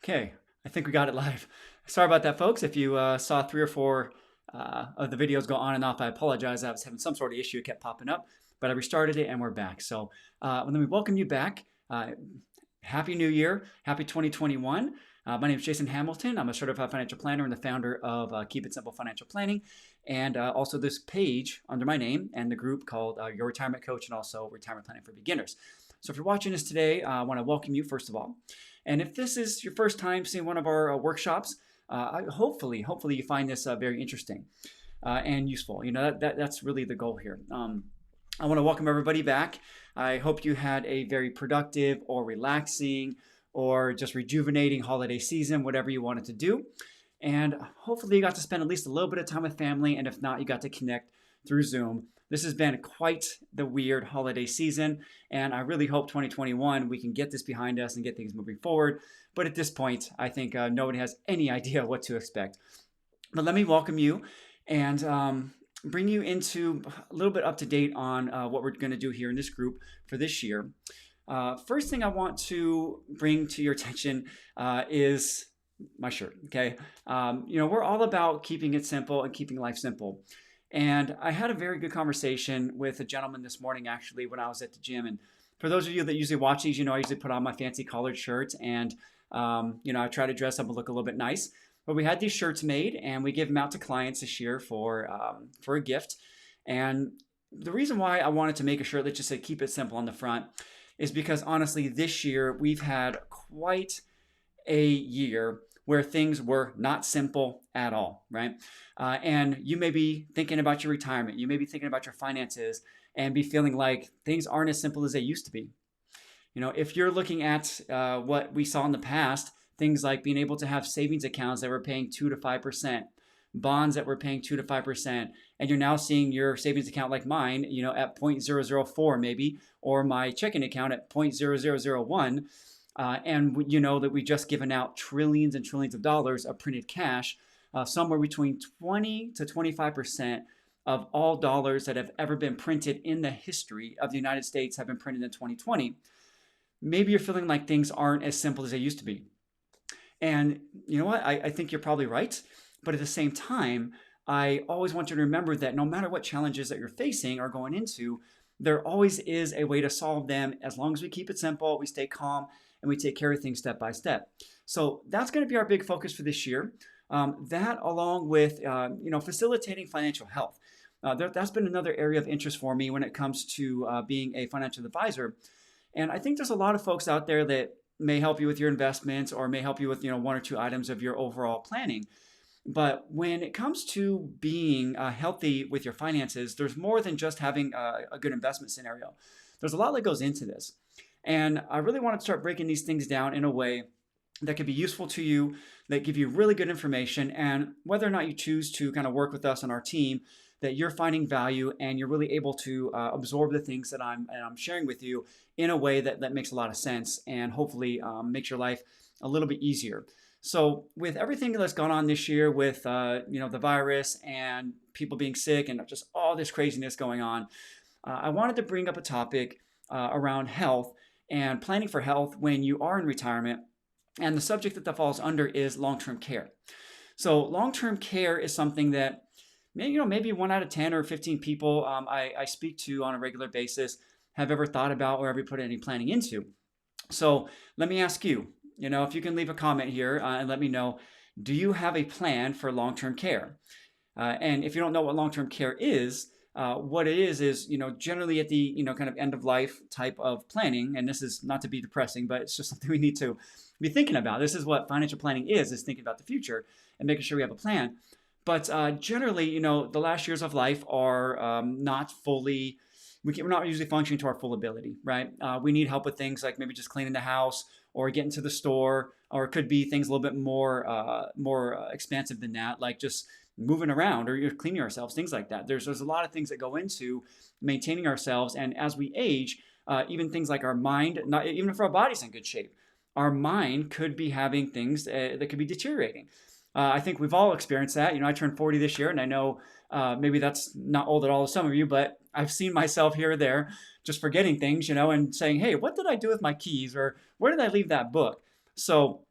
Okay, I think we got it live. Sorry about that, folks. If you saw three or four of the videos go on and off, I apologize. I was having some sort of issue. It kept popping up, but I restarted it and we're back. So let me welcome you back. Happy New Year. Happy 2021. My name is Jason Hamilton. I'm a certified financial planner and the founder of Keep It Simple Financial Planning, and also this page under my name and the group called Your Retirement Coach, and also Retirement Planning for Beginners. So if you're watching this today, I want to welcome you first of all. And if this is your first time seeing one of our workshops, hopefully you find this very interesting and useful. You know, that's really the goal here. I want to welcome everybody back. I hope you had a very productive or relaxing or just rejuvenating holiday season, whatever you wanted to do. And hopefully you got to spend at least a little bit of time with family, and if not, you got to connect through Zoom. This has been quite the weird holiday season, and I really hope 2021 we can get this behind us and get things moving forward. But at this point, I think nobody has any idea what to expect. But let me welcome you and bring you into a little bit up to date on what we're going to do here in this group for this year. First thing I want to bring to your attention is my shirt, okay? We're all about keeping it simple and keeping life simple. And I had a very good conversation with a gentleman this morning, actually, when I was at the gym. And for those of you that usually watch these, I usually put on my fancy collared shirts and, I try to dress up and look a little bit nice. But we had these shirts made and we give them out to clients this year for a gift. And the reason why I wanted to make a shirt that just said keep it simple on the front is because honestly, this year we've had quite a year where things were not simple at all, right? And you may be thinking about your retirement, you may be thinking about your finances and be feeling like things aren't as simple as they used to be. If you're looking at what we saw in the past, things like being able to have savings accounts that were paying 2 to 5%, bonds that were paying 2 to 5%, and you're now seeing your savings account like mine, at 0.004 maybe, or my checking account at 0.0001. And you know that we've just given out trillions and trillions of dollars of printed cash, somewhere between 20 to 25% of all dollars that have ever been printed in the history of the United States have been printed in 2020. Maybe you're feeling like things aren't as simple as they used to be. And you know what? I think you're probably right. But at the same time, I always want you to remember that no matter what challenges that you're facing or going into, there always is a way to solve them as long as we keep it simple, we stay calm, and we take care of things step by step. So that's going to be our big focus for this year. That along with facilitating financial health. That's been another area of interest for me when it comes to being a financial advisor. And I think there's a lot of folks out there that may help you with your investments or may help you with one or two items of your overall planning. But when it comes to being healthy with your finances, there's more than just having a good investment scenario. There's a lot that goes into this. And I really want to start breaking these things down in a way that can be useful to you, that give you really good information, and whether or not you choose to kind of work with us on our team, that you're finding value and you're really able to absorb the things that I'm sharing with you in a way that makes a lot of sense and hopefully makes your life a little bit easier. So with everything that's gone on this year with the virus and people being sick and just all this craziness going on, I wanted to bring up a topic around health and planning for health when you are in retirement. And the subject that falls under is long-term care. So long-term care is something that maybe 1 out of 10 or 15 people I speak to on a regular basis have ever thought about or ever put any planning into. So let me ask you, if you can leave a comment here and let me know, do you have a plan for long-term care? And if you don't know what long-term care is, what it is generally at the kind of end of life type of planning, and this is not to be depressing, but it's just something we need to be thinking about. This is what financial planning is thinking about the future and making sure we have a plan. But generally, the last years of life are not fully, we're not usually functioning to our full ability, right? We need help with things like maybe just cleaning the house or getting to the store, or it could be things a little bit more expansive than that, like just moving around or you're cleaning ourselves, things like that. There's a lot of things that go into maintaining ourselves. And as we age, even things like our mind, not even if our body's in good shape, our mind could be having things that could be deteriorating. I think we've all experienced that. I turned 40 this year, and I know maybe that's not old at all to some of you, but I've seen myself here or there just forgetting things, and saying, hey, what did I do with my keys? Or where did I leave that book? So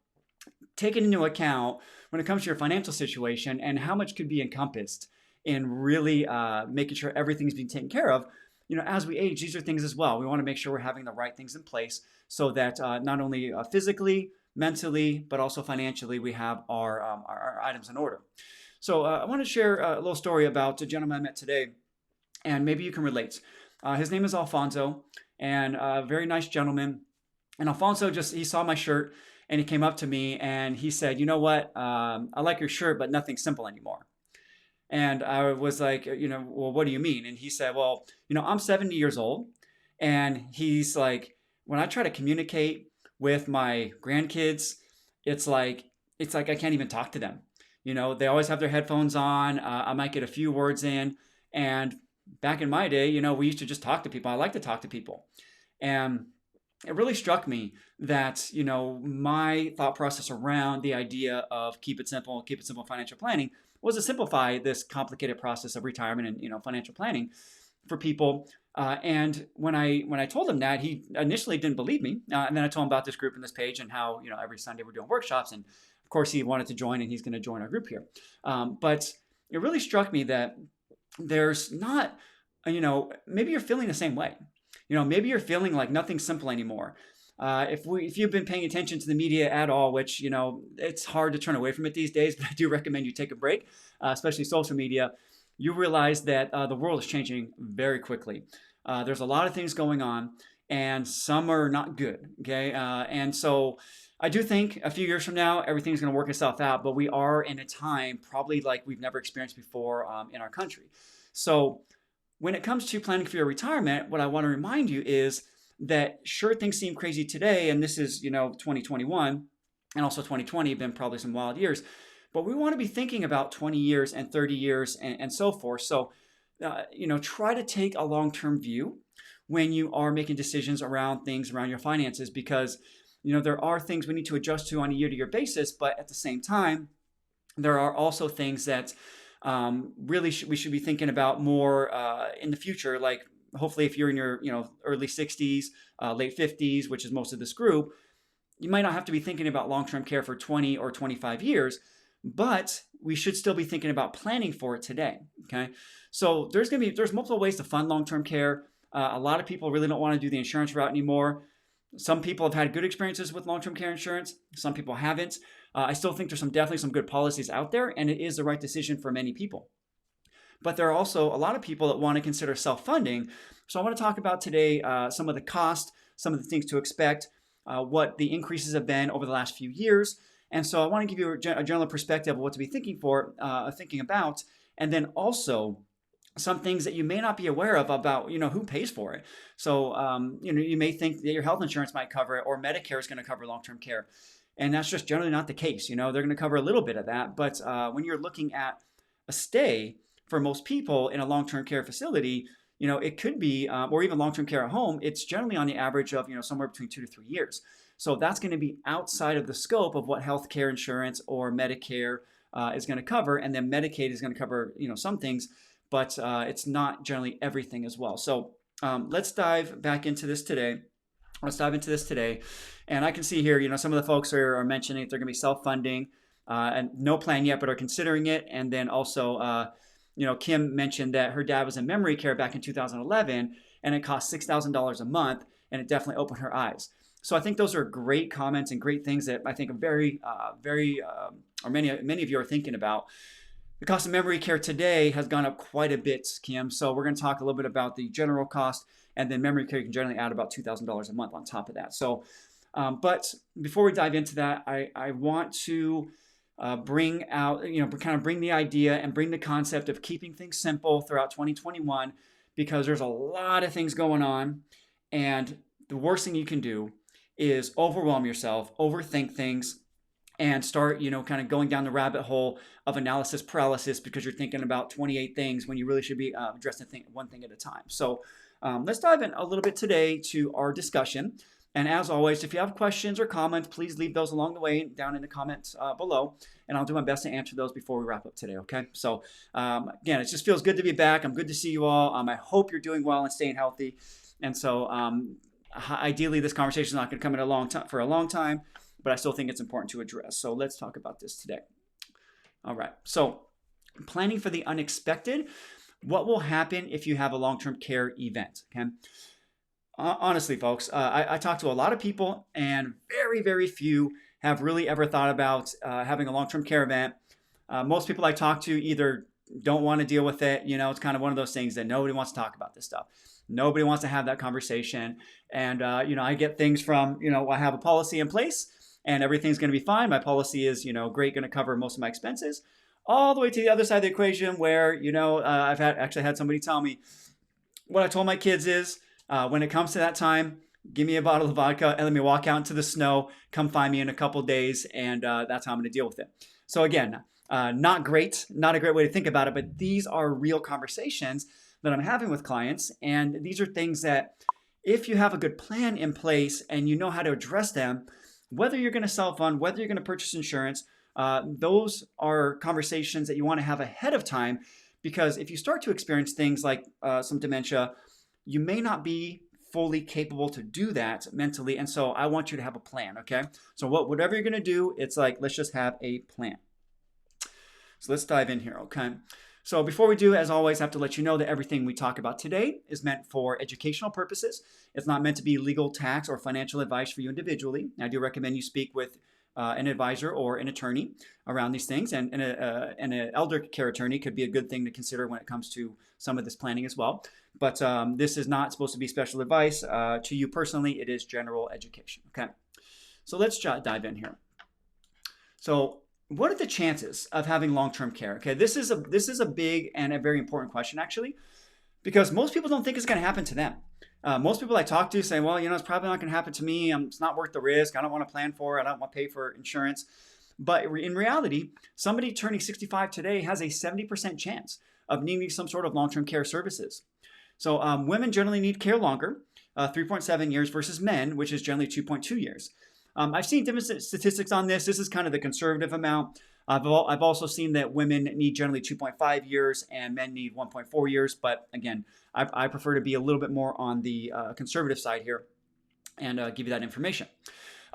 taken into account when it comes to your financial situation and how much could be encompassed in really making sure everything's being taken care of. As we age, these are things as well. We want to make sure we're having the right things in place so that not only physically, mentally, but also financially, we have our items in order. So I want to share a little story about a gentleman I met today, and maybe you can relate. His name is Alfonso, and a very nice gentleman. And Alfonso he saw my shirt, and he came up to me and he said, "You know what? I like your shirt, but nothing's simple anymore." And I was like, "Well, what do you mean?" And he said, "Well, I'm 70 years old." And he's like, when I try to communicate with my grandkids, it's like I can't even talk to them. They always have their headphones on. I might get a few words in. And back in my day, we used to just talk to people. I like to talk to people. And it really struck me that, my thought process around the idea of keep it simple financial planning was to simplify this complicated process of retirement and, financial planning for people. And when I told him that, he initially didn't believe me. And then I told him about this group and this page and how, every Sunday we're doing workshops. And of course, he wanted to join, and he's going to join our group here. But it really struck me that there's not, maybe you're feeling the same way. Maybe you're feeling like nothing's simple anymore. If you've been paying attention to the media at all, which, it's hard to turn away from it these days, but I do recommend you take a break, especially social media. You realize that the world is changing very quickly. There's a lot of things going on, and some are not good. Okay. And so I do think a few years from now, everything's going to work itself out, but we are in a time probably like we've never experienced before in our country. So when it comes to planning for your retirement, what I want to remind you is that sure, things seem crazy today, and this is, 2021 and also 2020 have been probably some wild years, but we want to be thinking about 20 years and 30 years and so forth. So, try to take a long-term view when you are making decisions around things around your finances, because, there are things we need to adjust to on a year-to-year basis, but at the same time, there are also things that really we should be thinking about more in the future. Like hopefully if you're in your early 60s, late 50s, which is most of this group, you might not have to be thinking about long-term care for 20 or 25 years, but we should still be thinking about planning for it today. Okay, so there's multiple ways to fund long-term care. A lot of people really don't want to do the insurance route anymore. Some people have had good experiences with long-term care insurance. Some people haven't. I still think there's definitely some good policies out there, and it is the right decision for many people. But there are also a lot of people that want to consider self-funding. So I want to talk about today some of the cost, some of the things to expect, what the increases have been over the last few years. And so I want to give you a general perspective of what to be thinking about, and then also some things that you may not be aware of about, who pays for it. So, you may think that your health insurance might cover it, or Medicare is going to cover long-term care. And that's just generally not the case. They're going to cover a little bit of that. But when you're looking at a stay for most people in a long-term care facility, it could be, or even long-term care at home, it's generally on the average of, somewhere between 2 to 3 years. So that's going to be outside of the scope of what health care insurance or Medicare is going to cover. And then Medicaid is going to cover, some things, but it's not generally everything as well. So let's dive into this today. And I can see here, some of the folks are mentioning that they're going to be self-funding and no plan yet, but are considering it. And then also, Kim mentioned that her dad was in memory care back in 2011, and it cost $6,000 a month, and it definitely opened her eyes. So I think those are great comments and great things that I think many of you are thinking about. The cost of memory care today has gone up quite a bit, Kim. So we're going to talk a little bit about the general cost, and then memory care, you can generally add about $2,000 a month on top of that. So, but before we dive into that, I want to bring out, bring the idea and bring the concept of keeping things simple throughout 2021, because there's a lot of things going on, and the worst thing you can do is overwhelm yourself, overthink things, and start, kind of going down the rabbit hole of analysis paralysis because you're thinking about 28 things when you really should be addressing one thing at a time. So let's dive in a little bit today to our discussion. And as always, if you have questions or comments, please leave those along the way down in the comments below, and I'll do my best to answer those before we wrap up today, okay? So again, it just feels good to be back. I'm good to see you all. I hope you're doing well and staying healthy. And so ideally, this conversation is not going to come in for a long time, but I still think it's important to address. So let's talk about this today. All right. So planning for the unexpected. What will happen if you have a long-term care event? Okay. Honestly, folks, I talk to a lot of people, and very, very few have really ever thought about having a long-term care event. Most people I talk to either don't want to deal with it. It's kind of one of those things that nobody wants to talk about this stuff. Nobody wants to have that conversation. And, I get things from, I have a policy in place and everything's going to be fine. My policy is, great, going to cover most of my expenses. All the way to the other side of the equation where, I've actually had somebody tell me, what I told my kids is, when it comes to that time, give me a bottle of vodka and let me walk out into the snow, come find me in a couple days, and that's how I'm going to deal with it. So again, not great, not a great way to think about it, but these are real conversations that I'm having with clients. And these are things that if you have a good plan in place and you know how to address them, whether you're going to self-fund, whether you're going to purchase insurance, those are conversations that you want to have ahead of time, because if you start to experience things like some dementia, you may not be fully capable to do that mentally. And so I want you to have a plan, okay? So whatever you're going to do, it's like, let's just have a plan. So let's dive in here, okay? So before we do, as always, I have to let you know that everything we talk about today is meant for educational purposes. It's not meant to be legal, tax, or financial advice for you individually. I do recommend you speak with an advisor or an attorney around these things, and an elder care attorney could be a good thing to consider when it comes to some of this planning as well. But this is not supposed to be special advice to you personally. It is general education. Okay, so let's dive in here. So what are the chances of having long-term care? Okay, this is a big and a very important question, actually, because most people don't think it's going to happen to them. Most people I talk to say, well, it's probably not going to happen to me. It's not worth the risk. I don't want to plan for it. I don't want to pay for insurance. But in reality, somebody turning 65 today has a 70% chance of needing some sort of long-term care services. So women generally need care longer, 3.7 years versus men, which is generally 2.2 years. I've seen different statistics on this. This is kind of the conservative amount. I've also seen that women need generally 2.5 years and men need 1.4 years. But again, I prefer to be a little bit more on the conservative side here and give you that information.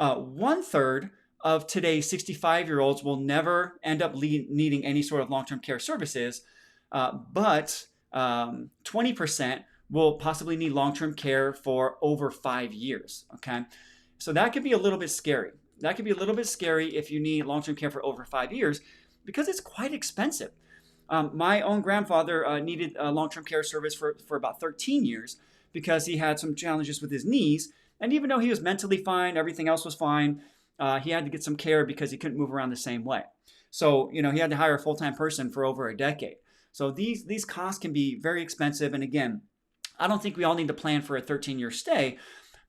1/3 of today's 65-year-olds will never end up needing any sort of long-term care services, but 20% will possibly need long-term care for over 5 years. Okay, so that could be a little bit scary. That could be a little bit scary if you need long-term care for over 5 years, because it's quite expensive. My own grandfather needed a long-term care service for about 13 years because he had some challenges with his knees. And even though he was mentally fine, everything else was fine, he had to get some care because he couldn't move around the same way. So, he had to hire a full-time person for over a decade. So these costs can be very expensive. And again, I don't think we all need to plan for a 13-year stay,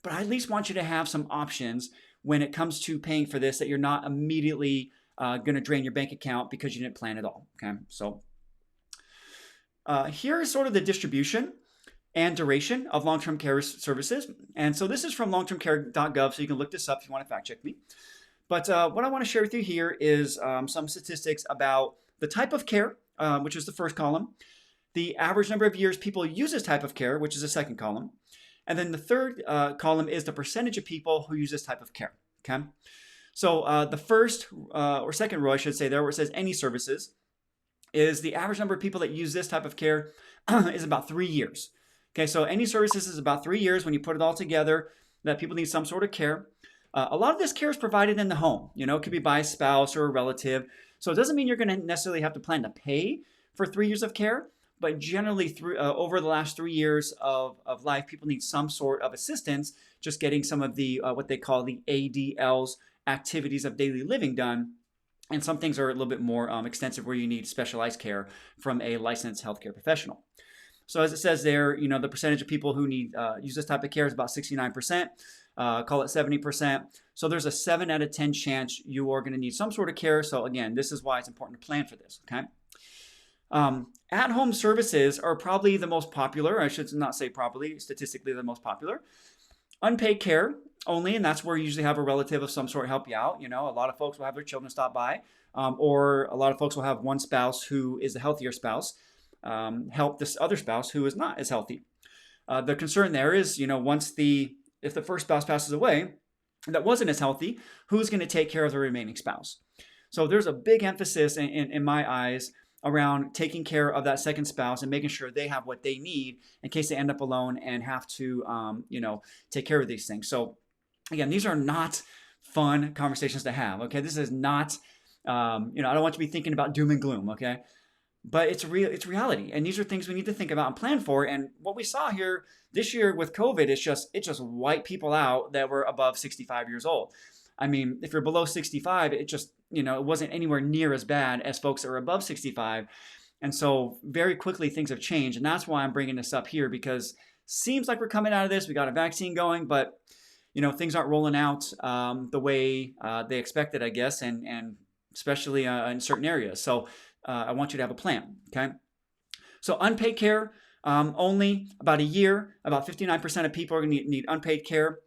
but I at least want you to have some options when it comes to paying for this, that you're not immediately going to drain your bank account because you didn't plan at all. Okay, so here is sort of the distribution and duration of long-term care services. And so this is from longtermcare.gov, so you can look this up if you want to fact check me. But what I want to share with you here is some statistics about the type of care, which is the first column, the average number of years people use this type of care, which is the second column, and then the third column is the percentage of people who use this type of care. Okay, so the first or second row, I should say, there where it says any services, is the average number of people that use this type of care is about 3 years. Okay, so any services is about 3 years when you put it all together, that people need some sort of care. A lot of this care is provided in the home. It could be by a spouse or a relative. So it doesn't mean you're going to necessarily have to plan to pay for 3 years of care, but generally over the last 3 years of life, people need some sort of assistance just getting some of the what they call the ADLs, activities of daily living, done. And some things are a little bit more extensive where you need specialized care from a licensed healthcare professional. So as it says there, the percentage of people who need use this type of care is about 69%, call it 70%. So there's a 7 out of 10 chance you are going to need some sort of care. So again, this is why it's important to plan for this, okay? At-home services are probably the most popular. I should not say probably, statistically the most popular. Unpaid care only, and that's where you usually have a relative of some sort help you out. A lot of folks will have their children stop by, or a lot of folks will have one spouse who is the healthier spouse help this other spouse who is not as healthy. The concern there is, if the first spouse passes away, that wasn't as healthy, who's going to take care of the remaining spouse? So there's a big emphasis in my eyes around taking care of that second spouse and making sure they have what they need in case they end up alone and have to, take care of these things. So again, these are not fun conversations to have. Okay, this is not, I don't want you to be thinking about doom and gloom. Okay, but it's real, it's reality, and these are things we need to think about and plan for. And what we saw here this year with COVID is it just wiped people out that were above 65 years old. I mean, if you're below 65, it just, it wasn't anywhere near as bad as folks that were above 65. And so very quickly things have changed, and that's why I'm bringing this up here, because seems like we're coming out of this. We got a vaccine going, but things aren't rolling out the way they expected, I guess, and especially in certain areas. So I want you to have a plan, okay? So unpaid care, only about a year. About 59% of people are going to need unpaid care.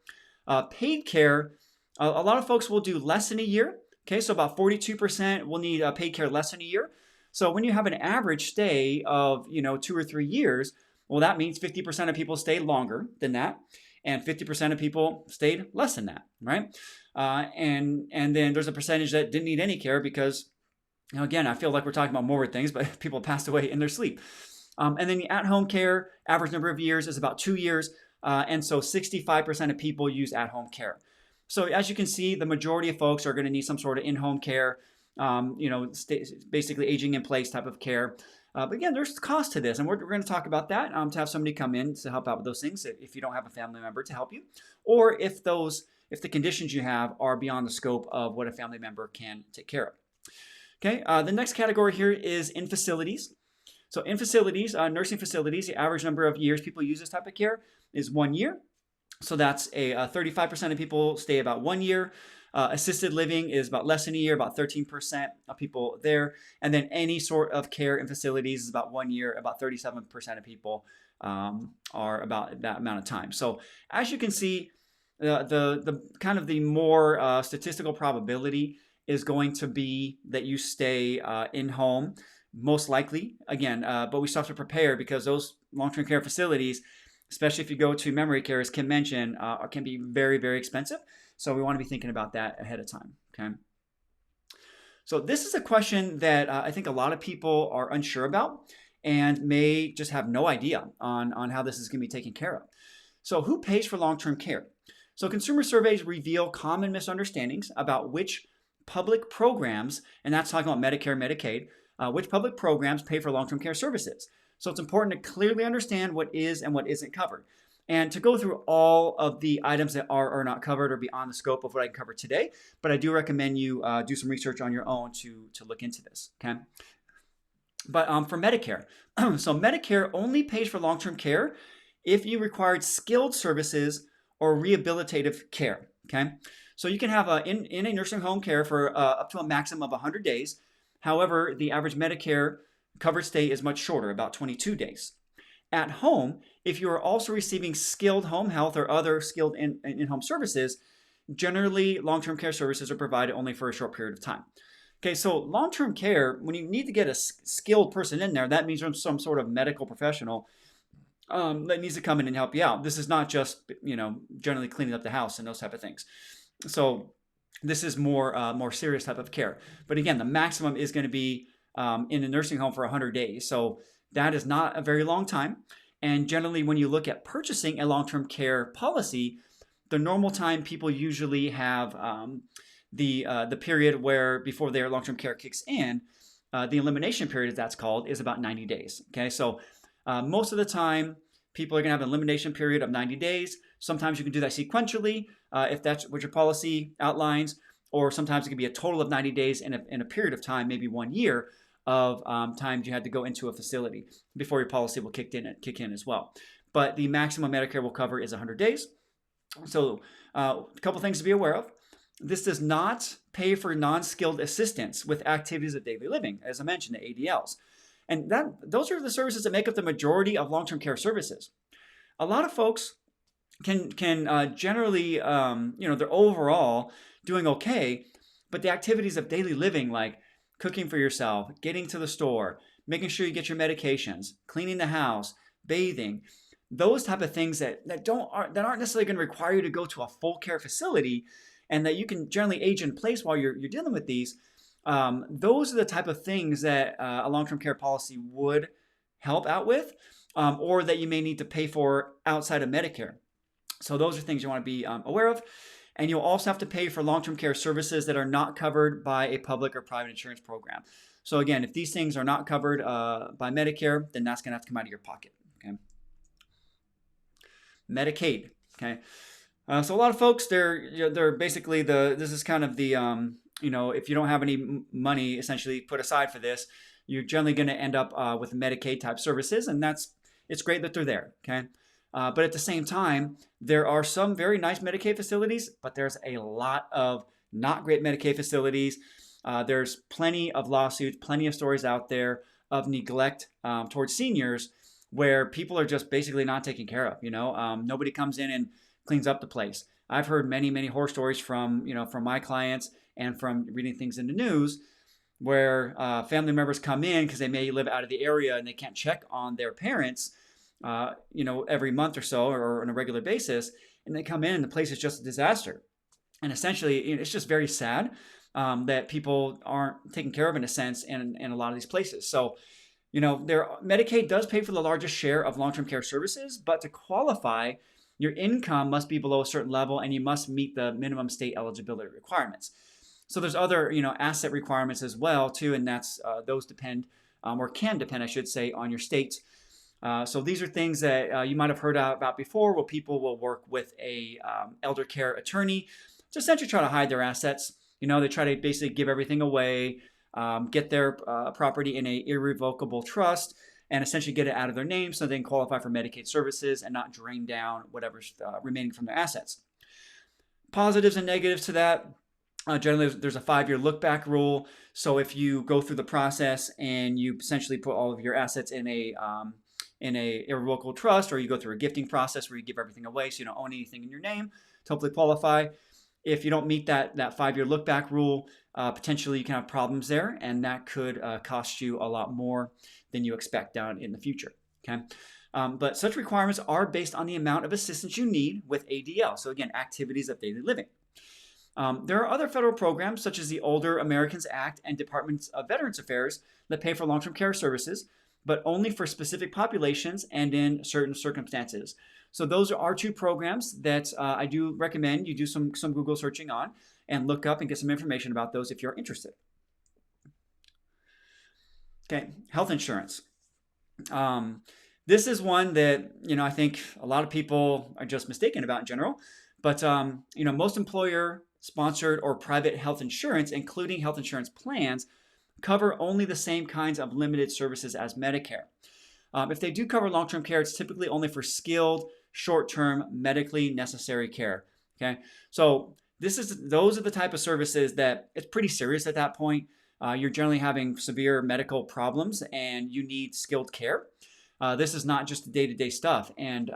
Paid care, a lot of folks will do less than a year. Okay, so about 42% will need paid care less than a year. So when you have an average stay of 2 or 3 years, well, that means 50% of people stayed longer than that, and 50% of people stayed less than that, right? And then there's a percentage that didn't need any care because, again, I feel like we're talking about morbid things, but people passed away in their sleep. And then the at-home care, average number of years is about 2 years, and so 65% of people use at-home care. So as you can see, the majority of folks are going to need some sort of in-home care, basically aging in place type of care. But again, there's cost to this, and we're going to talk about that, to have somebody come in to help out with those things if you don't have a family member to help you, or if the conditions you have are beyond the scope of what a family member can take care of. Okay, the next category here is in facilities. So in facilities, nursing facilities, the average number of years people use this type of care is 1 year. So that's 35% of people stay about 1 year. Assisted living is about less than a year, about 13% of people there. And then any sort of care in facilities is about 1 year, about 37% of people are about that amount of time. So as you can see, the kind of the more statistical probability is going to be that you stay in home, most likely, again, but we still have to prepare because those long-term care facilities, especially if you go to memory care, as Kim mentioned, can be very, very expensive. So we want to be thinking about that ahead of time, okay? So this is a question that I think a lot of people are unsure about and may just have no idea on how this is going to be taken care of. So who pays for long-term care? So consumer surveys reveal common misunderstandings about which public programs, and that's talking about Medicare and Medicaid, which public programs pay for long-term care services. So it's important to clearly understand what is and what isn't covered. And to go through all of the items that are not covered or beyond the scope of what I can cover today, but I do recommend you do some research on your own to look into this, okay? But for Medicare, so Medicare only pays for long-term care if you required skilled services or rehabilitative care, okay? So you can have in a nursing home care for up to a maximum of 100 days. However, the average Medicare covered stay is much shorter, about 22 days. At home, if you are also receiving skilled home health or other skilled in-home services, generally long-term care services are provided only for a short period of time. Okay, so long-term care, when you need to get a skilled person in there, that means from some sort of medical professional that needs to come in and help you out. This is not just, generally cleaning up the house and those type of things. So this is more serious type of care. But again, the maximum is going to be in a nursing home for 100 days. So that is not a very long time. And generally, when you look at purchasing a long-term care policy, the normal time people usually have the period where before their long-term care kicks in, the elimination period, as that's called, is about 90 days. Okay, so most of the time, people are going to have an elimination period of 90 days. Sometimes you can do that sequentially if that's what your policy outlines, or sometimes it can be a total of 90 days in a period of time, maybe 1 year of times you had to go into a facility before your policy will kick in as well. But the maximum Medicare will cover is 100 days. So a couple things to be aware of. This does not pay for non-skilled assistance with activities of daily living, as I mentioned, the ADLs. And those are the services that make up the majority of long-term care services. A lot of folks can generally, they're overall doing okay, but the activities of daily living, like cooking for yourself, getting to the store, making sure you get your medications, cleaning the house, bathing, those type of things that aren't necessarily going to require you to go to a full care facility, and that you can generally age in place while you're dealing with these, those are the type of things that a long-term care policy would help out with, or that you may need to pay for outside of Medicare. So those are things you want to be aware of. And you'll also have to pay for long-term care services that are not covered by a public or private insurance program. So again, if these things are not covered by Medicare, then that's going to have to come out of your pocket. Okay. Medicaid. Okay. So a lot of folks, they're basically this is kind of the if you don't have any money essentially put aside for this, you're generally going to end up with Medicaid type services, and it's great that they're there. Okay. But at the same time, there are some very nice Medicaid facilities, but there's a lot of not great Medicaid facilities. There's plenty of lawsuits, plenty of stories out there of neglect towards seniors where people are just basically not taken care of. Nobody comes in and cleans up the place. I've heard many, many horror stories from my clients and from reading things in the news where family members come in because they may live out of the area and they can't check on their parents every month or so or on a regular basis, and they come in and the place is just a disaster. And essentially, it's just very sad that people aren't taken care of in a sense in a lot of these places. So, Medicaid does pay for the largest share of long-term care services, but to qualify, your income must be below a certain level and you must meet the minimum state eligibility requirements. So there's other, asset requirements as well too, and that's those depend or can depend, I should say, on your state. So these are things that you might have heard about before, where people will work with a elder care attorney to essentially try to hide their assets. They try to basically give everything away, get their property in an irrevocable trust, and essentially get it out of their name so they can qualify for Medicaid services and not drain down whatever's remaining from their assets. Positives and negatives to that. Generally, there's a 5-year look-back rule. So if you go through the process and you essentially put all of your assets in a irrevocable trust, or you go through a gifting process where you give everything away so you don't own anything in your name to hopefully qualify. If you don't meet that 5-year look-back rule, potentially you can have problems there, and that could cost you a lot more than you expect down in the future. Okay, but such requirements are based on the amount of assistance you need with ADL. So again, activities of daily living. There are other federal programs such as the Older Americans Act and Department of Veterans Affairs that pay for long-term care services, but only for specific populations and in certain circumstances. So those are 2 programs that I do recommend you do some Google searching on and look up and get some information about those if you're interested. Okay, health insurance. This is one that, I think a lot of people are just mistaken about in general. But, most employer-sponsored or private health insurance, including health insurance plans, cover only the same kinds of limited services as Medicare. If they do cover long-term care, it's typically only for skilled, short-term, medically necessary care. Okay, so those are the type of services that it's pretty serious at that point. You're generally having severe medical problems and you need skilled care. This is not just the day-to-day stuff. And,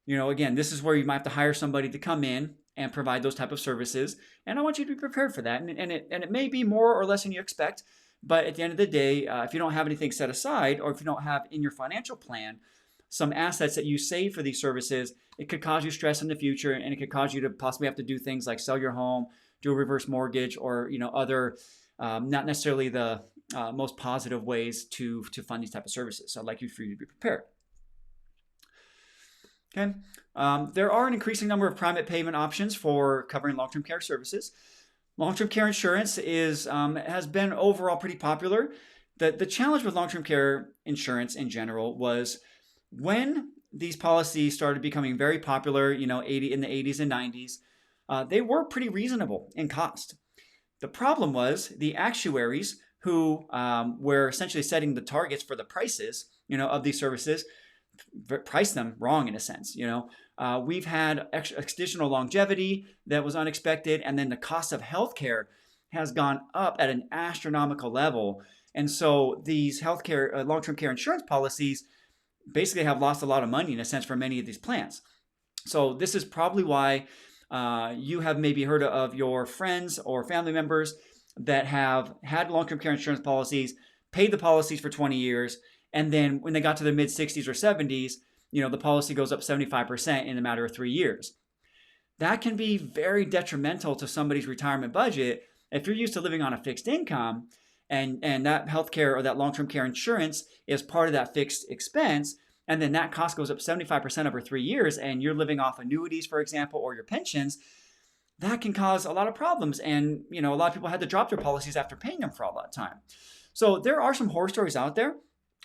again, this is where you might have to hire somebody to come in and provide those type of services. And I want you to be prepared for that. And it may be more or less than you expect. But at the end of the day, if you don't have anything set aside, or if you don't have in your financial plan some assets that you save for these services, it could cause you stress in the future, and it could cause you to possibly have to do things like sell your home, do a reverse mortgage, or other not necessarily the most positive ways to fund these type of services. So I'd like you for you to be prepared. Okay, there are an increasing number of private payment options for covering long-term care services. Long-term care insurance has been overall pretty popular. The challenge with long-term care insurance in general was when these policies started becoming very popular, in the 80s and 90s, they were pretty reasonable in cost. The problem was the actuaries who were essentially setting the targets for the prices, of these services, priced them wrong in a sense. We've had additional longevity that was unexpected, and then the cost of healthcare has gone up at an astronomical level. And so these healthcare, long-term care insurance policies basically have lost a lot of money in a sense for many of these plans. So this is probably why you have maybe heard of your friends or family members that have had long-term care insurance policies, paid the policies for 20 years, and then when they got to their mid-60s or 70s, the policy goes up 75% in a matter of 3 years. that can be very detrimental to somebody's retirement budget. If you're used to living on a fixed income and that healthcare or that long-term care insurance is part of that fixed expense, and then that cost goes up 75% over 3 years, and you're living off annuities, for example, or your pensions, that can cause a lot of problems. And, a lot of people had to drop their policies after paying them for all that time. So there are some horror stories out there,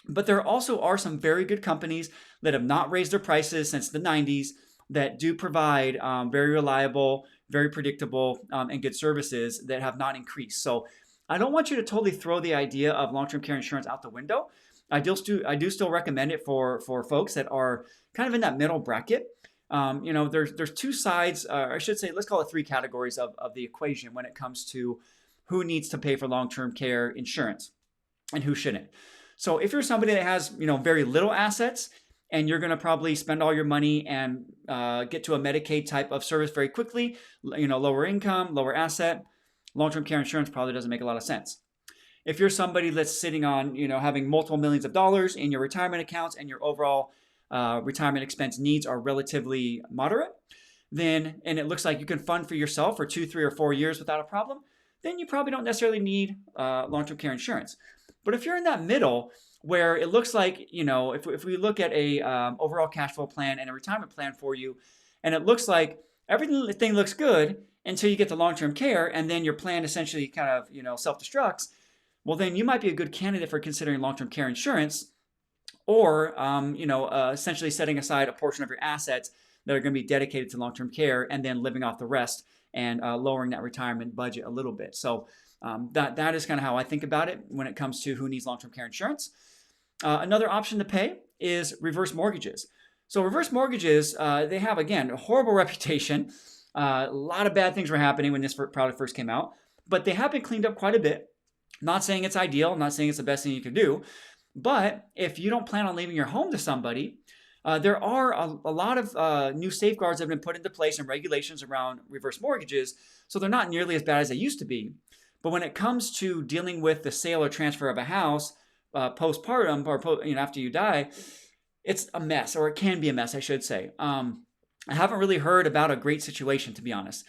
but there also are some very good companies that have not raised their prices since the 90s that do provide very reliable, very predictable, and good services that have not increased. So I don't want you to totally throw the idea of long-term care insurance out the window. I do still recommend it for folks that are kind of in that middle bracket. There's two sides, I should say, let's call it three categories of the equation when it comes to who needs to pay for long-term care insurance and who shouldn't. So if you're somebody that has, very little assets and you're going to probably spend all your money and get to a Medicaid type of service very quickly, lower income, lower asset, long-term care insurance probably doesn't make a lot of sense. If you're somebody that's sitting on, having multiple millions of dollars in your retirement accounts and your overall retirement expense needs are relatively moderate, and it looks like you can fund for yourself for 2, 3, or 4 years without a problem, then you probably don't necessarily need long-term care insurance. But if you're in that middle where it looks like, if we look at a overall cash flow plan and a retirement plan for you, and it looks like everything looks good until you get to long-term care, and then your plan essentially kind of, self-destructs, well, then you might be a good candidate for considering long-term care insurance, or essentially setting aside a portion of your assets that are going to be dedicated to long-term care and then living off the rest and lowering that retirement budget a little bit. So that is kind of how I think about it when it comes to who needs long-term care insurance. Another option to pay is reverse mortgages. So reverse mortgages, they have, again, a horrible reputation. A lot of bad things were happening when this product first came out, but they have been cleaned up quite a bit. Not saying it's ideal, not saying it's the best thing you can do, but if you don't plan on leaving your home to somebody, there are a lot of new safeguards that have been put into place and regulations around reverse mortgages, so they're not nearly as bad as they used to be. But when it comes to dealing with the sale or transfer of a house postpartum or after you die, it's a mess, or it can be a mess, I should say. I haven't really heard about a great situation, to be honest.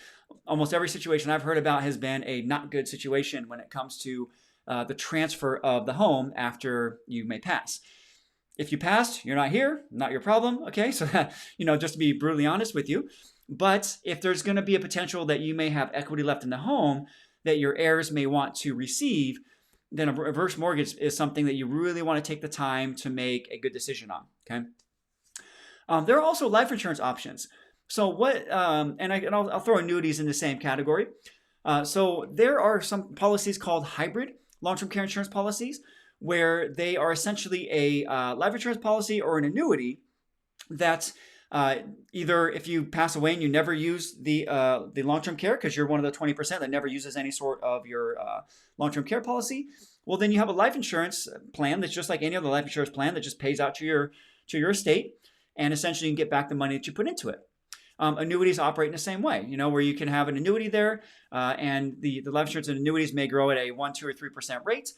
Almost every situation I've heard about has been a not good situation when it comes to the transfer of the home after you may pass. If you passed, you're not here, not your problem. Okay, so that, just to be brutally honest with you. But if there's going to be a potential that you may have equity left in the home that your heirs may want to receive, then a reverse mortgage is something that you really want to take the time to make a good decision on. Okay. There are also life insurance options. So what? I'll throw annuities in the same category. So there are some policies called hybrid long-term care insurance policies, where they are essentially a life insurance policy or an annuity that either if you pass away and you never use the long-term care because you're one of the 20% that never uses any sort of your long-term care policy, well, then you have a life insurance plan that's just like any other life insurance plan that just pays out to your estate, and essentially you can get back the money that you put into it. Annuities operate in the same way, where you can have an annuity there, and the life insurance and annuities may grow at a 1, 2, or 3% rate.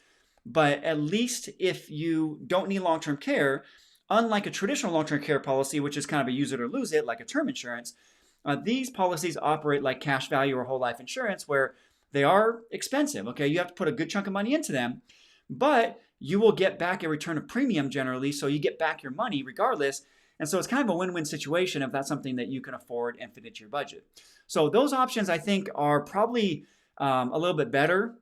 But at least if you don't need long-term care, unlike a traditional long-term care policy, which is kind of a use it or lose it, like a term insurance, these policies operate like cash value or whole life insurance, where they are expensive. Okay, you have to put a good chunk of money into them, but you will get back a return of premium generally, so you get back your money regardless. And so it's kind of a win-win situation if that's something that you can afford and fit into your budget. So those options, I think, are probably a little bit better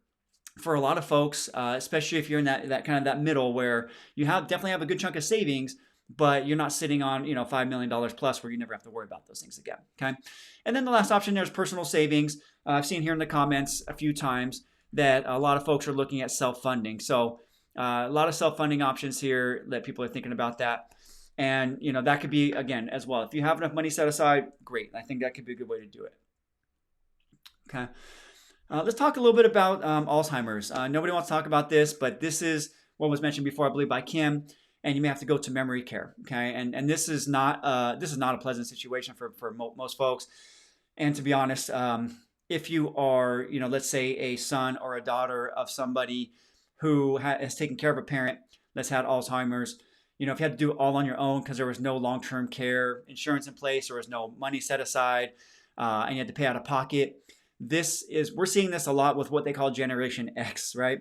for a lot of folks, especially if you're in that kind of that middle where you definitely have a good chunk of savings, but you're not sitting on $5 million plus where you never have to worry about those things again. Okay, and then the last option there is personal savings. I've seen here in the comments a few times that a lot of folks are looking at self-funding. So a lot of self-funding options here that people are thinking about that. And, that could be, again, as well. If you have enough money set aside, great. I think that could be a good way to do it. Okay. Let's talk a little bit about Alzheimer's. Nobody wants to talk about this, but this is what was mentioned before, I believe, by Kim. And you may have to go to memory care. Okay. And this is not a pleasant situation for most folks. And to be honest, if you are, let's say a son or a daughter of somebody who has taken care of a parent that's had Alzheimer's, if you had to do it all on your own because there was no long-term care insurance in place, there was no money set aside, and you had to pay out of pocket. We're seeing this a lot with what they call Generation X, right?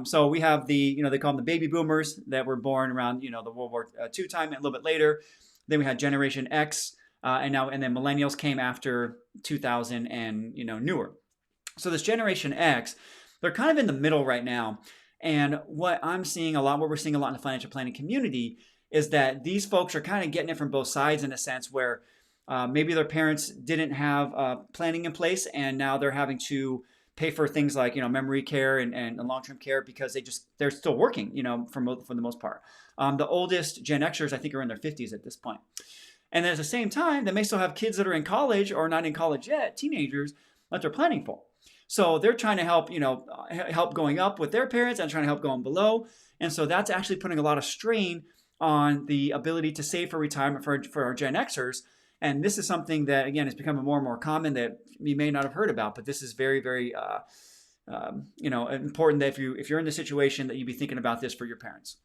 So we have they call them the baby boomers that were born around, the World War II time and a little bit later. Then we had Generation X, and then millennials came after 2000 and, newer. So this Generation X, they're kind of in the middle right now. And what we're seeing a lot in the financial planning community is that these folks are kind of getting it from both sides in a sense where maybe their parents didn't have planning in place, and now they're having to pay for things like memory care and long-term care because they're still working, for the most part. The oldest Gen Xers, I think, are in their 50s at this point. And then at the same time, they may still have kids that are in college or not in college yet, teenagers, that they're planning for. So they're trying to help, help going up with their parents and trying to help going below. And so that's actually putting a lot of strain on the ability to save for retirement for our Gen Xers. And this is something that, again, is becoming more and more common that you may not have heard about, but this is very, very, important that if you're in the situation that you be thinking about this for your parents.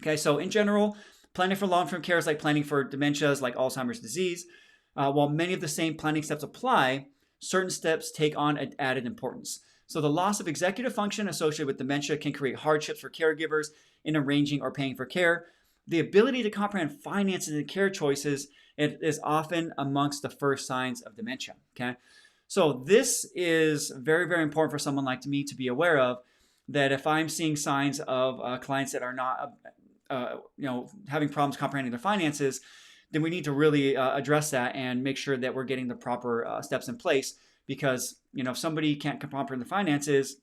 Okay, so in general, planning for long-term care is like planning for dementias like Alzheimer's disease. While many of the same planning steps apply, certain steps take on added importance. So the loss of executive function associated with dementia can create hardships for caregivers in arranging or paying for care. The ability to comprehend finances and care choices is often amongst the first signs of dementia. Okay, so this is very, very important for someone like me to be aware of, that if I'm seeing signs of clients that are not, having problems comprehending their finances, then we need to really address that and make sure that we're getting the proper steps in place. Because if somebody can't comprehend the finances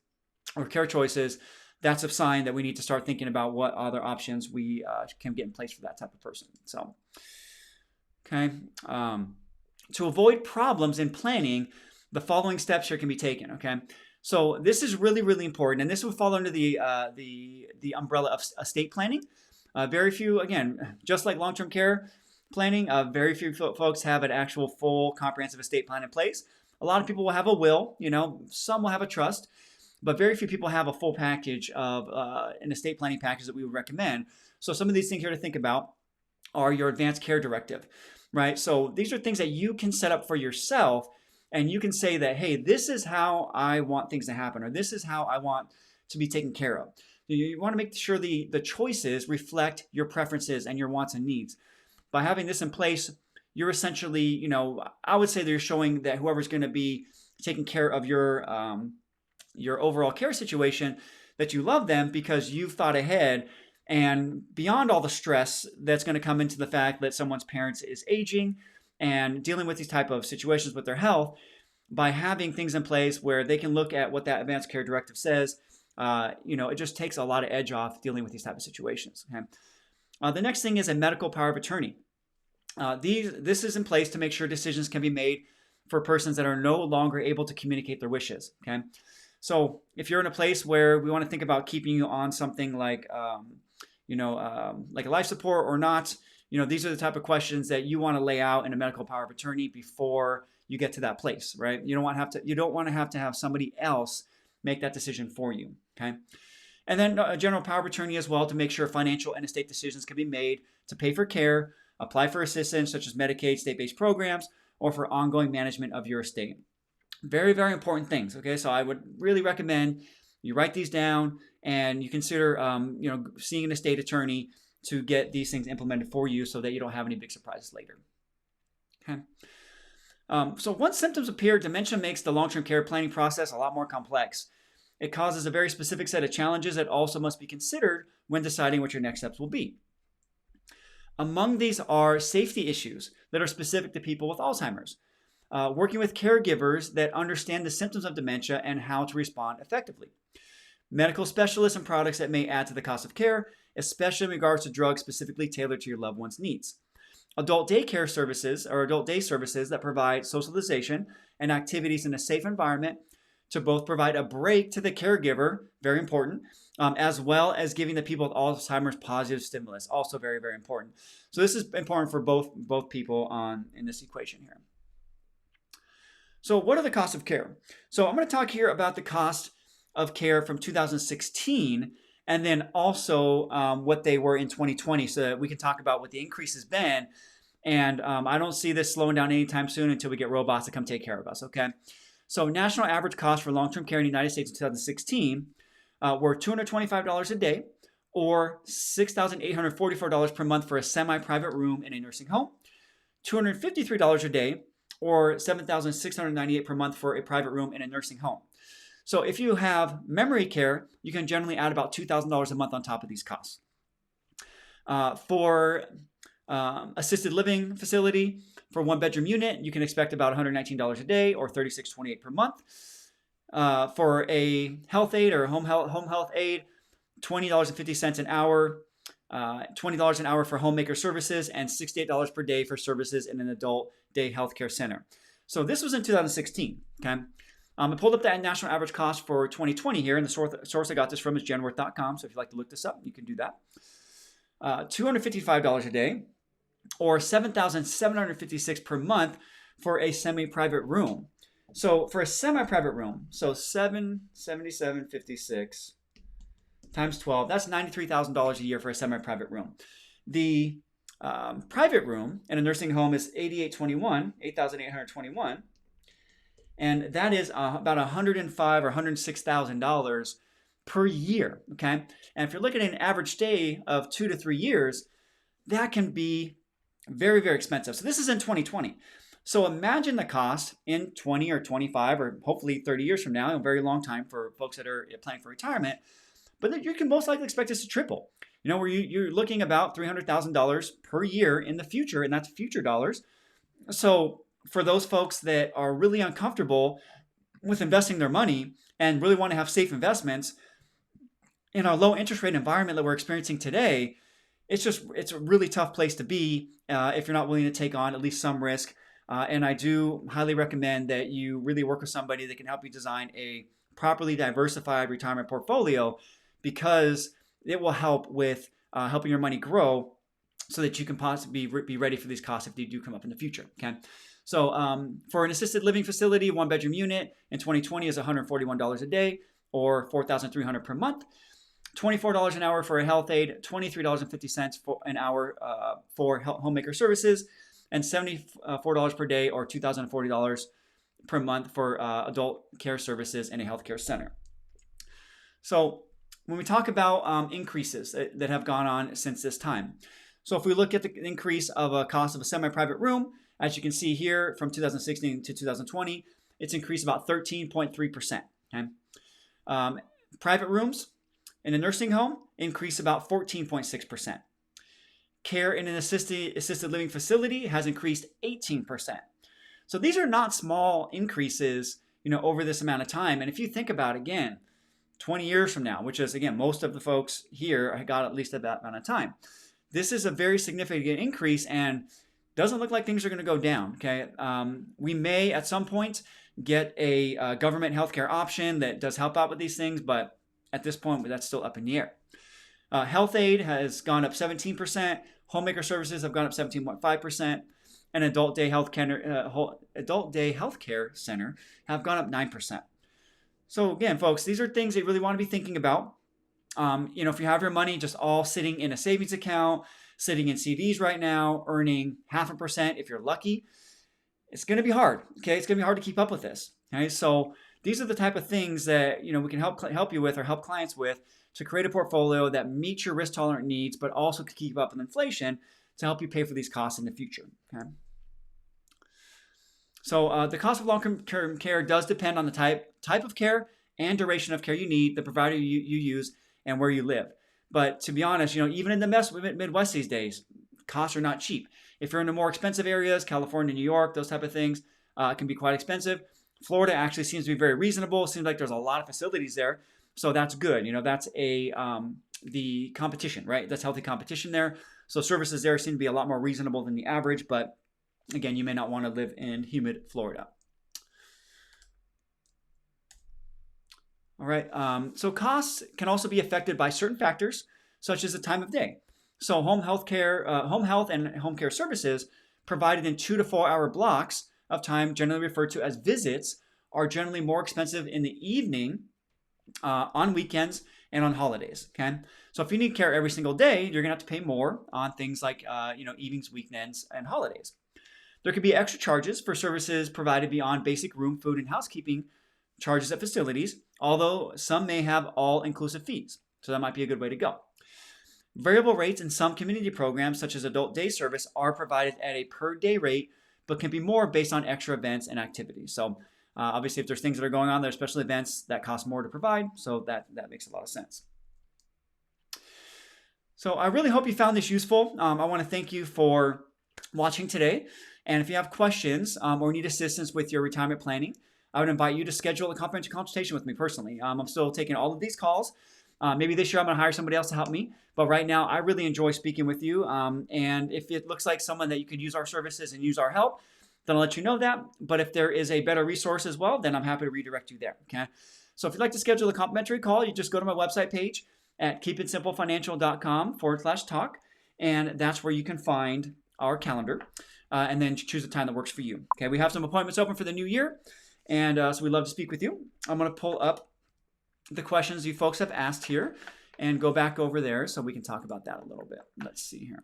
or care choices, that's a sign that we need to start thinking about what other options we can get in place for that type of person. So, okay, to avoid problems in planning, the following steps here can be taken. Okay, so this is really, really important, and this would fall under the umbrella of estate planning. Very few, again, just like long-term care planning, very few folks have an actual full comprehensive estate plan in place. A lot of people will have a will, some will have a trust, but very few people have a full package of an estate planning package that we would recommend. So some of these things here to think about are your advanced care directive, right? So these are things that you can set up for yourself, and you can say that, hey, this is how I want things to happen, or this is how I want to be taken care of. You want to make sure the choices reflect your preferences and your wants and needs. By having this in place, you're essentially, I would say that you're showing that whoever's going to be taking care of your overall care situation, that you love them because you've thought ahead and beyond all the stress that's going to come into the fact that someone's parents is aging and dealing with these type of situations with their health. By having things in place where they can look at what that advanced care directive says, it just takes a lot of edge off dealing with these type of situations. Okay? The next thing is a medical power of attorney. This is in place to make sure decisions can be made for persons that are no longer able to communicate their wishes. Okay, so if you're in a place where we want to think about keeping you on something like, like a life support or not, these are the type of questions that you want to lay out in a medical power of attorney before you get to that place, right? You don't want to have somebody else make that decision for you. Okay. And then a general power of attorney as well to make sure financial and estate decisions can be made to pay for care, apply for assistance such as Medicaid, state-based programs, or for ongoing management of your estate. Very, very important things. Okay, so I would really recommend you write these down and you consider, seeing an estate attorney to get these things implemented for you so that you don't have any big surprises later. Okay. So once symptoms appear, dementia makes the long-term care planning process a lot more complex. It causes a very specific set of challenges that also must be considered when deciding what your next steps will be. Among these are safety issues that are specific to people with Alzheimer's, working with caregivers that understand the symptoms of dementia and how to respond effectively, medical specialists and products that may add to the cost of care, especially in regards to drugs specifically tailored to your loved one's needs, adult daycare services or adult day services that provide socialization and activities in a safe environment to both provide a break to the caregiver, very important, as well as giving the people with Alzheimer's positive stimulus, also very, very important. So this is important for both people in this equation here. So what are the costs of care? So I'm going to talk here about the cost of care from 2016 and then also what they were in 2020 so that we can talk about what the increase has been And I don't see this slowing down anytime soon until we get robots to come take care of us, okay? So national average cost for long-term care in the United States in 2016 were $225 a day, or $6,844 per month for a semi-private room in a nursing home, $253 a day, or $7,698 per month for a private room in a nursing home. So if you have memory care, you can generally add about $2,000 a month on top of these costs. For assisted living facility, for one bedroom unit, you can expect about $119 a day, or $36.28 per month. For a health aide or home health aide, $20.50 an hour, $20 an hour for homemaker services, and $68 per day for services in an adult day healthcare center. So this was in 2016. Okay, I pulled up that national average cost for 2020 here, and the source I got this from is genworth.com. So if you'd like to look this up, you can do that. $255 a day, or $7,756 per month for a semi-private room. So for a semi-private room, so $777.56 times 12, that's $93,000 a year for a semi-private room. The private room in a nursing home is $8,821, and that is about $105,000 or $106,000 per year. Okay, and if you're looking at an average stay of 2 to 3 years, that can be very, very expensive. So this is in 2020. So imagine the cost in 20 or 25 or hopefully 30 years from now, a very long time for folks that are planning for retirement. But you can most likely expect this to triple. You know, where you're looking about $300,000 per year in the future, and that's future dollars. So for those folks that are really uncomfortable with investing their money and really want to have safe investments in our low interest rate environment that we're experiencing today, it's a really tough place to be if you're not willing to take on at least some risk. And I do highly recommend that you really work with somebody that can help you design a properly diversified retirement portfolio, because it will help with helping your money grow so that you can possibly be ready for these costs if they do come up in the future. Okay. So for an assisted living facility, one bedroom unit in 2020 is $141 a day, or $4,300 per month. $24 an hour for a health aide, $23.50 for an hour for homemaker services, and $74 per day, or $2,040 per month for adult care services in a healthcare center. So when we talk about increases that have gone on since this time, so if we look at the increase of a cost of a semi-private room, as you can see here from 2016 to 2020, it's increased about 13.3%. Okay? Private rooms in a nursing home increased about 14.6%. Care in an assisted living facility has increased 18%. So these are not small increases, over this amount of time. And if you think about, again, 20 years from now, which is, again, most of the folks here got at least at that amount of time, this is a very significant increase and doesn't look like things are going to go down. Okay, we may at some point get a government healthcare option that does help out with these things, but at this point, that's still up in the air. Health aid has gone up 17%. Homemaker services have gone up 17.5%. And adult day healthcare center have gone up 9%. So again, folks, these are things that you really want to be thinking about. If you have your money just all sitting in a savings account, sitting in CDs right now, earning 0.5% if you're lucky, it's going to be hard. Okay, it's going to be hard to keep up with this. Okay, so these are the type of things that we can help you with or help clients with to create a portfolio that meets your risk tolerant needs, but also to keep up with inflation to help you pay for these costs in the future. Okay. So the cost of long-term care does depend on the type of care and duration of care you need, the provider you use, and where you live. But to be honest, even in the Midwest these days, costs are not cheap. If you're in the more expensive areas, California, New York, those type of things, it can be quite expensive. Florida actually seems to be very reasonable. It seems like there's a lot of facilities there. So that's good. That's the competition, right? That's healthy competition there. So services there seem to be a lot more reasonable than the average, but again, you may not want to live in humid Florida. All right. So costs can also be affected by certain factors, such as the time of day. So home health and home care services provided in 2 to 4 hour blocks of time, generally referred to as visits, are generally more expensive in the evening on weekends and on holidays. Okay, so if you need care every single day, you're gonna have to pay more on things like evenings, weekends, and holidays. There could be extra charges for services provided beyond basic room, food, and housekeeping charges at facilities, although some may have all-inclusive fees. So that might be a good way to go. Variable rates in some community programs, such as adult day service, are provided at a per day rate, but can be more based on extra events and activities. So obviously, if there's things that are going on, there are special events that cost more to provide. So that makes a lot of sense. So I really hope you found this useful. I want to thank you for watching today. And if you have questions or need assistance with your retirement planning, I would invite you to schedule a comprehensive consultation with me personally. I'm still taking all of these calls. Maybe this year I'm going to hire somebody else to help me. But right now, I really enjoy speaking with you. And if it looks like someone that you could use our services and use our help, then I'll let you know that. But if there is a better resource as well, then I'm happy to redirect you there. Okay. So if you'd like to schedule a complimentary call, you just go to my website page at keepitsimplefinancial.com/talk. And that's where you can find our calendar. And then choose a time that works for you. Okay, we have some appointments open for the new year, and so we'd love to speak with you. I'm going to pull up the questions you folks have asked here and go back over there so we can talk about that a little bit. Let's see here.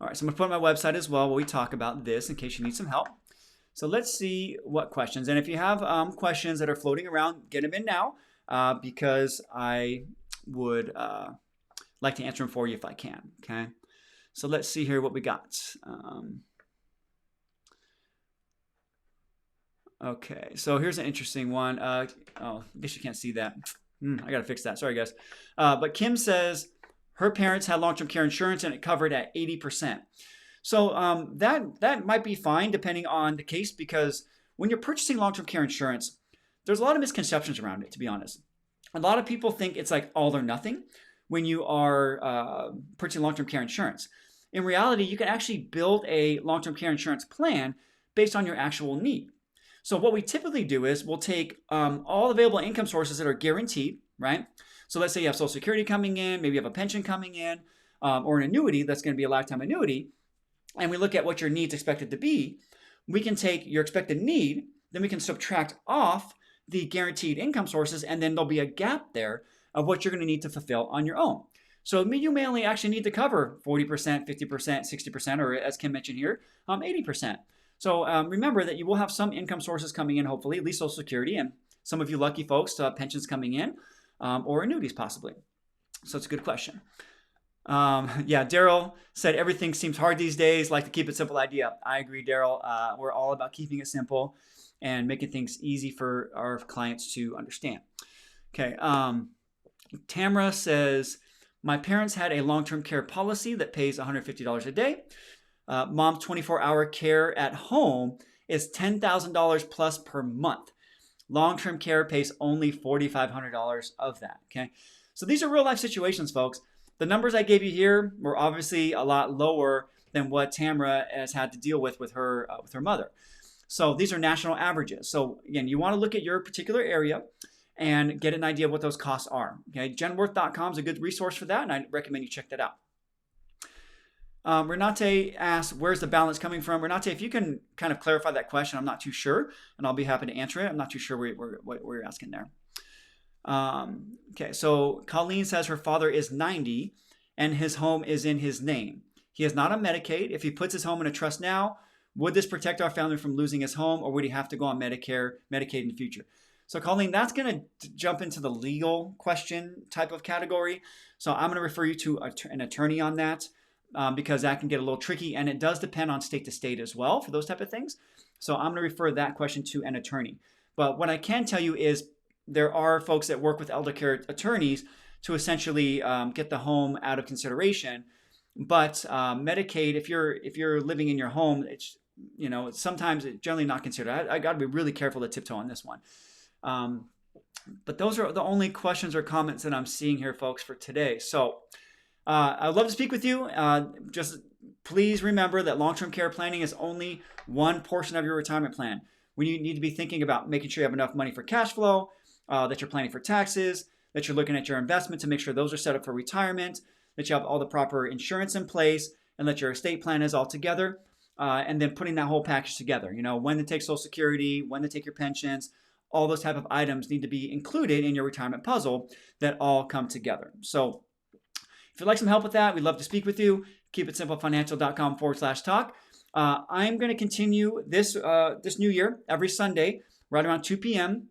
All right, so I'm going to put on my website as well where we talk about this in case you need some help. So let's see what questions. And if you have questions that are floating around, get them in now because I would like to answer them for you if I can. Okay. So let's see here what we got. Okay, so here's an interesting one. I guess you can't see that. I got to fix that. Sorry, guys. But Kim says her parents had long-term care insurance and it covered at 80%. So that might be fine depending on the case because when you're purchasing long-term care insurance, there's a lot of misconceptions around it, to be honest. A lot of people think it's like all or nothing when you are purchasing long-term care insurance. In reality, you can actually build a long-term care insurance plan based on your actual need. So what we typically do is we'll take all available income sources that are guaranteed, right? So let's say you have Social Security coming in, maybe you have a pension coming in, or an annuity that's going to be a lifetime annuity, and we look at what your needs expected to be. We can take your expected need, then we can subtract off the guaranteed income sources, and then there'll be a gap there of what you're going to need to fulfill on your own. So you may only actually need to cover 40%, 50%, 60%, or as Kim mentioned here, 80%. So remember that you will have some income sources coming in, hopefully, at least Social Security, and some of you lucky folks to have pensions coming in, or annuities possibly. So it's a good question. Yeah, Daryl said everything seems hard these days, like to keep it simple idea. I agree, Daryl. We're all about keeping it simple and making things easy for our clients to understand. Okay, Tamara says, my parents had a long-term care policy that pays $150 a day. Mom's 24-hour care at home is $10,000 plus per month. Long-term care pays only $4,500 of that. Okay, so these are real-life situations, folks. The numbers I gave you here were obviously a lot lower than what Tamara has had to deal with her mother. So these are national averages. So again, you want to look at your particular area and get an idea of what those costs are. Okay, genworth.com is a good resource for that, and I recommend you check that out. Renate asks, where's the balance coming from? Renate, if you can kind of clarify that question, I'm not too sure, and I'll be happy to answer it. I'm not too sure what you're asking there. Okay, so Colleen says her father is 90 and his home is in his name. He is not on Medicaid. If he puts his home in a trust now, would this protect our family from losing his home, or would he have to go on Medicare, Medicaid in the future? So Colleen, that's going to jump into the legal question type of category. So I'm going to refer you to an attorney on that because that can get a little tricky, and it does depend on state to state as well for those type of things. So I'm going to refer that question to an attorney. But what I can tell you is there are folks that work with elder care attorneys to essentially get the home out of consideration. But Medicaid, if you're living in your home, it's sometimes it's generally not considered. I got to be really careful to tiptoe on this one. But those are the only questions or comments that I'm seeing here, folks, for today. So I'd love to speak with you. Just please remember that long-term care planning is only one portion of your retirement plan. We need to be thinking about making sure you have enough money for cash flow, that you're planning for taxes, that you're looking at your investment to make sure those are set up for retirement, that you have all the proper insurance in place, and that your estate plan is all together, and then putting that whole package together. When to take Social Security, when to take your pensions, all those type of items need to be included in your retirement puzzle that all come together. So if you'd like some help with that, we'd love to speak with you. KeepItSimpleFinancial.com/talk. I'm going to continue this new year every Sunday right around 2 p.m.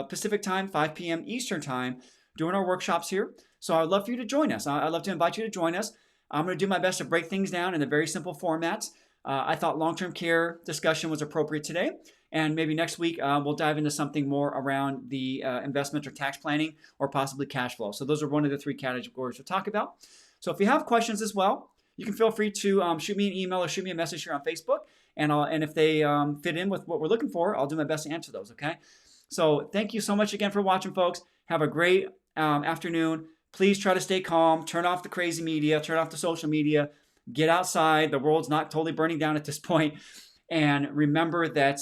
Pacific time, 5 p.m. Eastern time, doing our workshops here. So I'd love for you to join us. I'd love to invite you to join us. I'm going to do my best to break things down in a very simple formats. I thought long-term care discussion was appropriate today. And maybe next week, we'll dive into something more around the investment or tax planning or possibly cash flow. So those are one of the 3 categories we'll talk about. So if you have questions as well, you can feel free to shoot me an email or shoot me a message here on Facebook. And if they fit in with what we're looking for, I'll do my best to answer those, okay? So thank you so much again for watching, folks. Have a great afternoon. Please try to stay calm. Turn off the crazy media. Turn off the social media. Get outside. The world's not totally burning down at this point. And remember that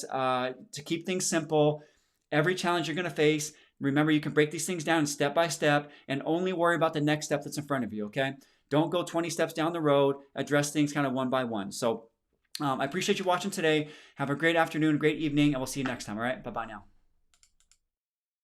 to keep things simple, every challenge you're going to face, remember you can break these things down step by step and only worry about the next step that's in front of you, okay? Don't go 20 steps down the road. Address things kind of one by one. So I appreciate you watching today. Have a great afternoon, great evening, and we'll see you next time, all right? Bye-bye now.